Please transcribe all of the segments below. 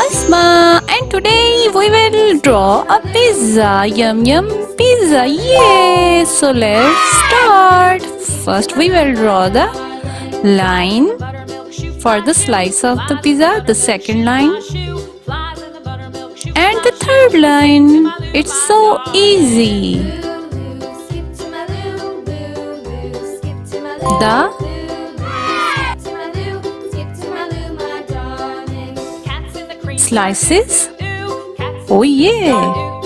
Asma, and today we will draw a pizza. Yum yum pizza, yay! So let's start. First we will draw the line for the slice of the pizza, the second line and the third line. It's so easy. The slices. Oh yeah!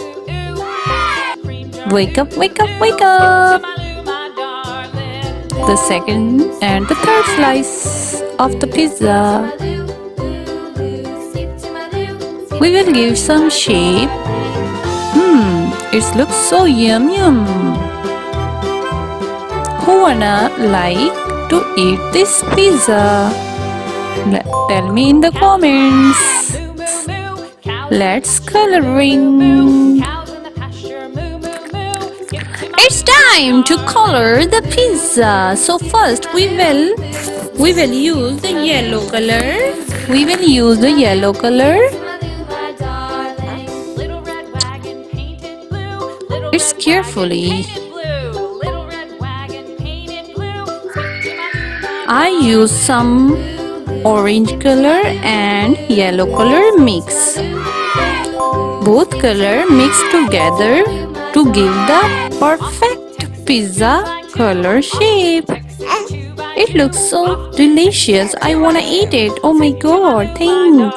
Wake up, wake up, wake up! The second and the third slice of the pizza. We will give some shape. It looks so yum yum. Who wanna like to eat this pizza? Tell me in the comments. Let's coloring. It's time to color the pizza. So first we will use the yellow color. We will use the yellow color. It's carefully. I use some orange color and yellow color mix. Both color mixed together to give the perfect pizza color shape. It looks so delicious. I wanna eat it. Oh my god, thanks.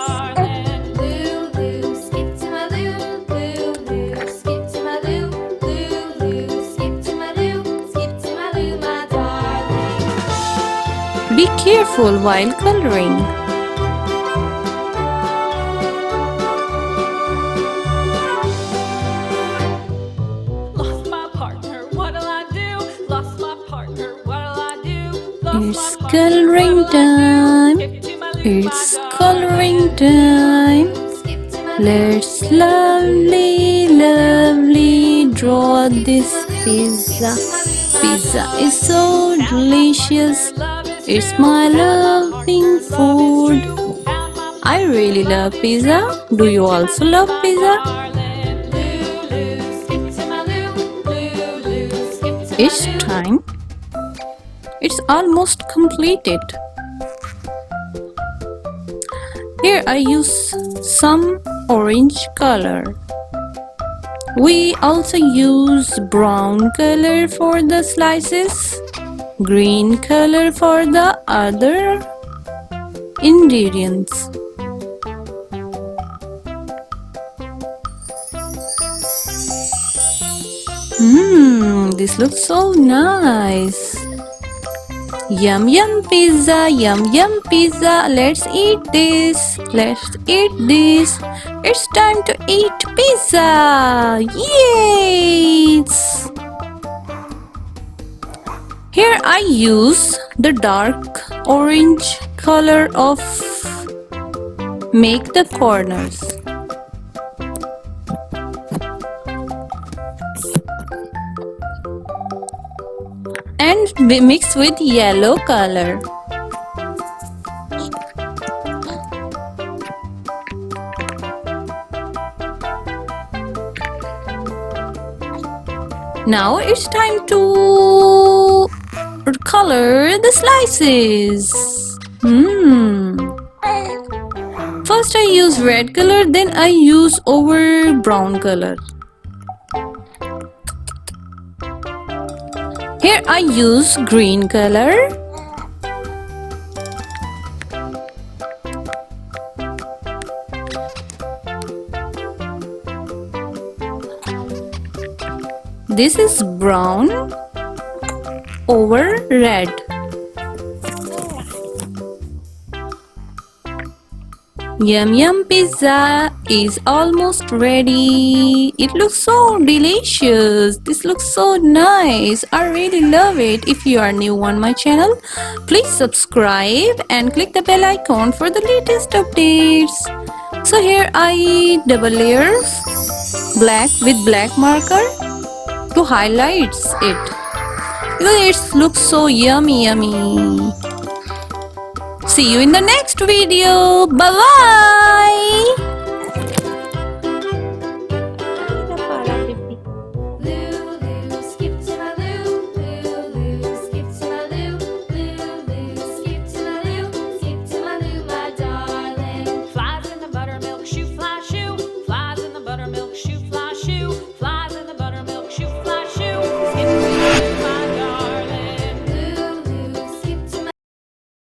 Be careful while coloring. Lost my partner, what'll I do? Lost my partner, what'll I do? It's coloring time. It's coloring time. Let's lovely, lovely draw this pizza. Pizza is so delicious. It's my loving food. I really love pizza. Do you also love pizza? It's time. It's almost completed. Here I use some orange color. We also use brown color for the slices, green color for the other ingredients. This looks so nice. Yum yum pizza, yum yum pizza. Let's eat this. Let's eat this. It's time to eat pizza. Yes! Here I use the dark orange color of make the corners. And we mix with yellow color. Now it's time to color the slices. First I use red color, then I use over brown color. Here I use green color. This is brown over red. Yum yum pizza is almost ready. It looks so delicious. This looks so nice. I really love it. If you are new on my channel, please subscribe and click the bell icon for the latest updates. So here I double layer black with black marker to highlight it. Because it looks so yummy. See you in the next video. Bye bye.